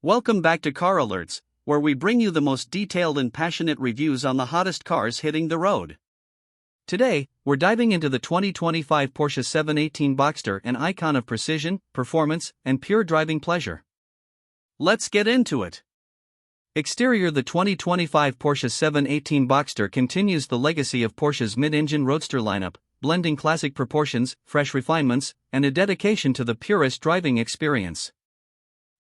Welcome back to Car Alerts, where we bring you the most detailed and passionate reviews on the hottest cars hitting the road. Today, we're diving into the 2025 Porsche 718 Boxster, an icon of precision, performance, and pure driving pleasure. Let's get into it. Exterior: the 2025 Porsche 718 Boxster continues the legacy of Porsche's mid-engine roadster lineup, blending classic proportions, fresh refinements, and a dedication to the purest driving experience.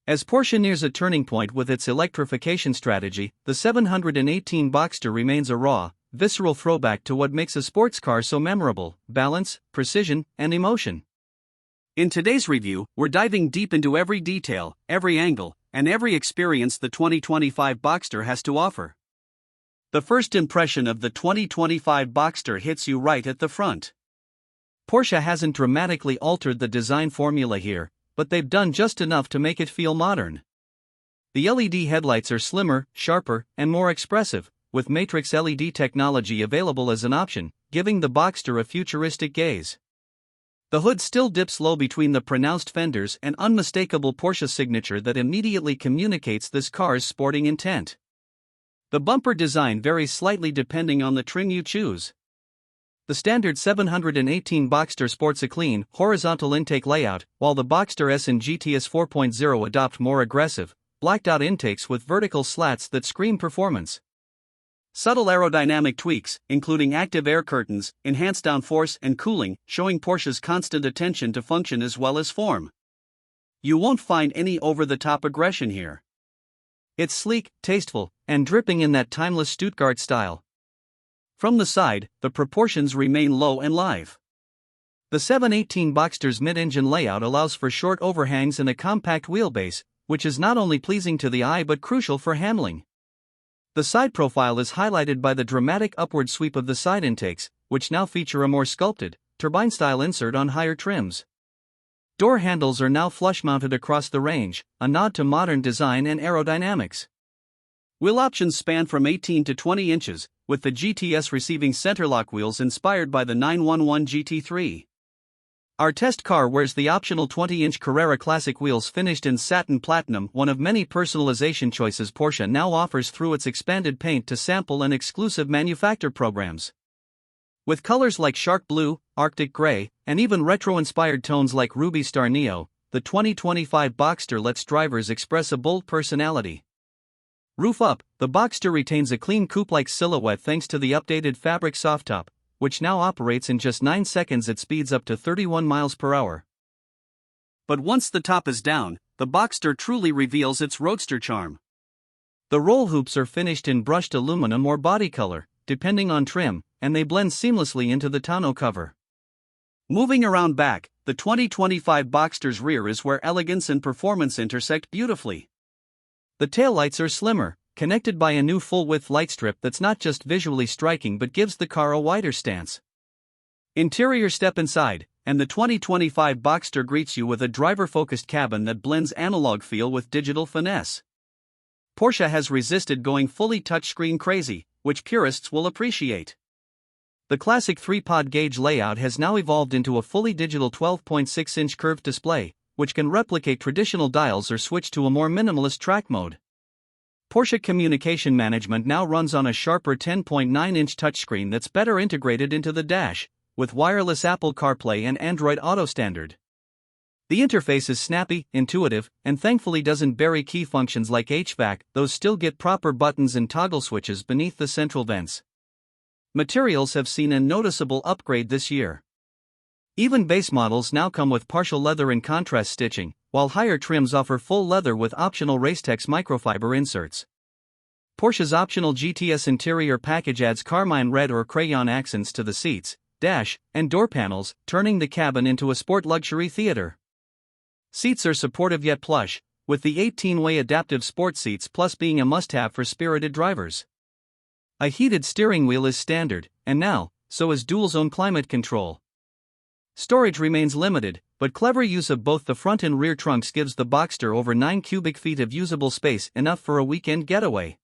As Porsche nears a turning point with its electrification strategy, the 718 Boxster remains a raw, visceral throwback to what makes a sports car so memorable: balance, precision, and emotion. In today's review, we're diving deep into every detail, every angle, and every experience the 2025 Boxster has to offer. The first impression of the 2025 Boxster hits you right at the front. Porsche hasn't dramatically altered the design formula here, but they've done just enough to make it feel modern. The LED headlights are slimmer, sharper, and more expressive, with matrix LED technology available as an option, giving the Boxster a futuristic gaze. The hood still dips low between the pronounced fenders, an unmistakable Porsche signature that immediately communicates this car's sporting intent. The bumper design varies slightly depending on the trim you choose. The standard 718 Boxster sports a clean, horizontal intake layout, while the Boxster S and GTS 4.0 adopt more aggressive, blacked-out intakes with vertical slats that scream performance. Subtle aerodynamic tweaks, including active air curtains, enhance downforce and cooling, showing Porsche's constant attention to function as well as form. You won't find any over-the-top aggression here. It's sleek, tasteful, and dripping in that timeless Stuttgart style. From the side, the proportions remain low and live. The 718 Boxster's mid-engine layout allows for short overhangs and a compact wheelbase, which is not only pleasing to the eye but crucial for handling. The side profile is highlighted by the dramatic upward sweep of the side intakes, which now feature a more sculpted, turbine-style insert on higher trims. Door handles are now flush-mounted across the range, a nod to modern design and aerodynamics. Wheel options span from 18 to 20 inches, with the GTS receiving centerlock wheels inspired by the 911 GT3. Our test car wears the optional 20-inch Carrera Classic wheels finished in satin platinum, one of many personalization choices Porsche now offers through its expanded paint to sample and exclusive manufacturer programs. With colors like shark blue, arctic gray, and even retro-inspired tones like Ruby Star Neo, the 2025 Boxster lets drivers express a bold personality. Roof up, the Boxster retains a clean coupe-like silhouette thanks to the updated fabric softtop, which now operates in just 9 seconds at speeds up to 31 miles per hour. But once the top is down, the Boxster truly reveals its roadster charm. The roll hoops are finished in brushed aluminum or body color, depending on trim, and they blend seamlessly into the tonneau cover. Moving around back, the 2025 Boxster's rear is where elegance and performance intersect beautifully. The taillights are slimmer, connected by a new full-width light strip that's not just visually striking but gives the car a wider stance. Interior: step inside, and the 2025 Boxster greets you with a driver-focused cabin that blends analog feel with digital finesse. Porsche has resisted going fully touchscreen crazy, which purists will appreciate. The classic 3-pod gauge layout has now evolved into a fully digital 12.6-inch curved display, which can replicate traditional dials or switch to a more minimalist track mode. Porsche Communication Management now runs on a sharper 10.9-inch touchscreen that's better integrated into the dash, with wireless Apple CarPlay and Android Auto standard. The interface is snappy, intuitive, and thankfully doesn't bury key functions like HVAC, those still get proper buttons and toggle switches beneath the central vents. Materials have seen a noticeable upgrade this year. Even base models now come with partial leather and contrast stitching, while higher trims offer full leather with optional Racetex microfiber inserts. Porsche's optional GTS interior package adds carmine red or crayon accents to the seats, dash, and door panels, turning the cabin into a sport luxury theater. Seats are supportive yet plush, with the 18-way adaptive sport seats plus being a must-have for spirited drivers. A heated steering wheel is standard, and now, so is dual-zone climate control. Storage remains limited, but clever use of both the front and rear trunks gives the Boxster over 9 cubic feet of usable space, enough for a weekend getaway.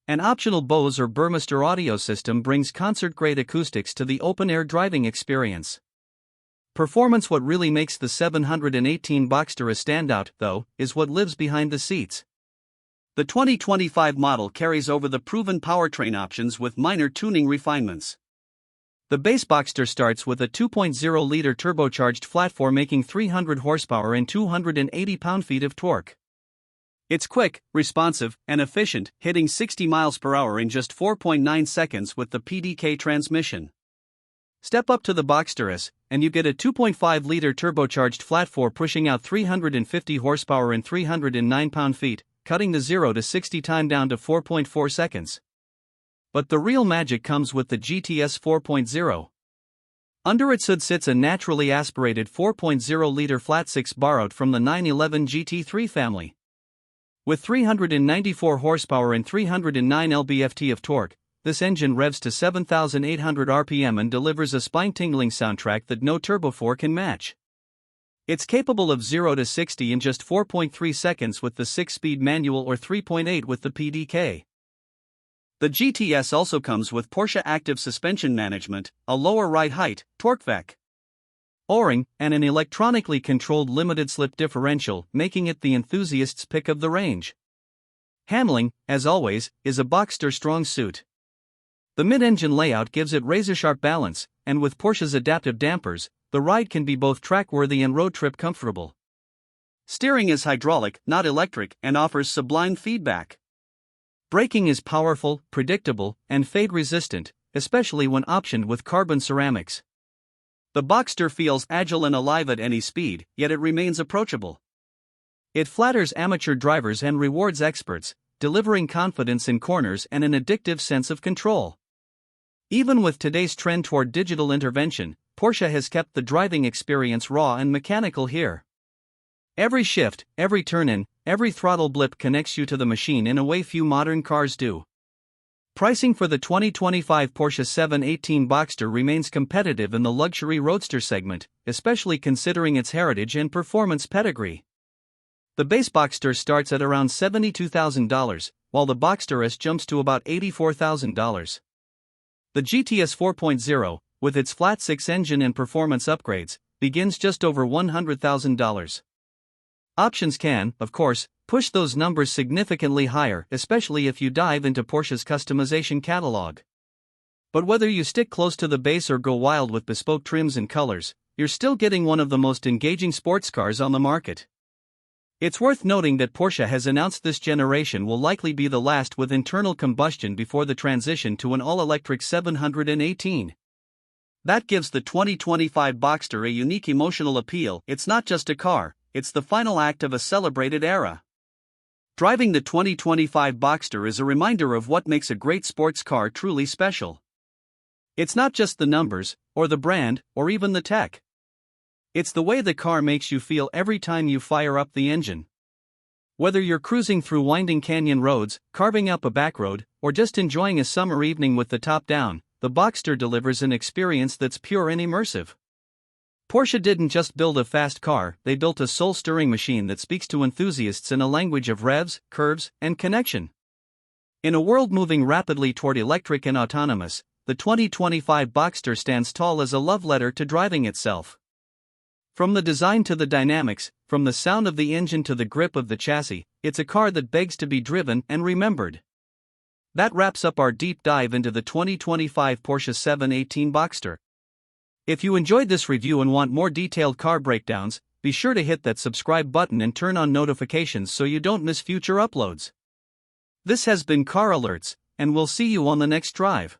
An optional Bose or Burmester audio system brings concert-grade acoustics to the open-air driving experience. Performance: what really makes the 718 Boxster a standout, though, is what lives behind the seats. The 2025 model carries over the proven powertrain options with minor tuning refinements. The base Boxster starts with a 2.0-liter turbocharged flat-4 making 300 horsepower and 280 pound-feet of torque. It's quick, responsive, and efficient, hitting 60 miles per hour in just 4.9 seconds with the PDK transmission. Step up to the Boxster S, and you get a 2.5-liter turbocharged flat-4 pushing out 350 horsepower and 309 pound-feet, cutting the 0 to 60 time down to 4.4 seconds. But the real magic comes with the GTS 4.0. Under its hood sits a naturally aspirated 4.0-liter flat-6 borrowed from the 911 GT3 family. With 394 horsepower and 309 lb-ft of torque, this engine revs to 7,800 RPM and delivers a spine-tingling soundtrack that no Turbo 4 can match. It's capable of 0 to 60 in just 4.3 seconds with the 6-speed manual or 3.8 with the PDK. The GTS also comes with Porsche Active Suspension Management, a lower ride height, torque vac O-ring, and an electronically controlled limited-slip differential, making it the enthusiast's pick of the range. Handling, as always, is a Boxster strong suit. The mid-engine layout gives it razor-sharp balance, and with Porsche's adaptive dampers, the ride can be both track-worthy and road trip comfortable. Steering is hydraulic, not electric, and offers sublime feedback. Braking is powerful, predictable, and fade-resistant, especially when optioned with carbon ceramics. The Boxster feels agile and alive at any speed, yet it remains approachable. It flatters amateur drivers and rewards experts, delivering confidence in corners and an addictive sense of control. Even with today's trend toward digital intervention, Porsche has kept the driving experience raw and mechanical here. Every shift, every turn-in, every throttle blip connects you to the machine in a way few modern cars do. Pricing for the 2025 Porsche 718 Boxster remains competitive in the luxury roadster segment, especially considering its heritage and performance pedigree. The base Boxster starts at around $72,000, while the Boxster S jumps to about $84,000. The GTS 4.0, with its flat-6 engine and performance upgrades, begins just over $100,000. Options can, of course, push those numbers significantly higher, especially if you dive into Porsche's customization catalog. But whether you stick close to the base or go wild with bespoke trims and colors, you're still getting one of the most engaging sports cars on the market. It's worth noting that Porsche has announced this generation will likely be the last with internal combustion before the transition to an all-electric 718. That gives the 2025 Boxster a unique emotional appeal. It's not just a car, it's the final act of a celebrated era. Driving the 2025 Boxster is a reminder of what makes a great sports car truly special. It's not just the numbers, or the brand, or even the tech. It's the way the car makes you feel every time you fire up the engine. Whether you're cruising through winding canyon roads, carving up a back road, or just enjoying a summer evening with the top down, the Boxster delivers an experience that's pure and immersive. Porsche didn't just build a fast car, they built a soul-stirring machine that speaks to enthusiasts in a language of revs, curves, and connection. In a world moving rapidly toward electric and autonomous, the 2025 Boxster stands tall as a love letter to driving itself. From the design to the dynamics, from the sound of the engine to the grip of the chassis, it's a car that begs to be driven and remembered. That wraps up our deep dive into the 2025 Porsche 718 Boxster. If you enjoyed this review and want more detailed car breakdowns, be sure to hit that subscribe button and turn on notifications so you don't miss future uploads. This has been Car Alerts, and we'll see you on the next drive.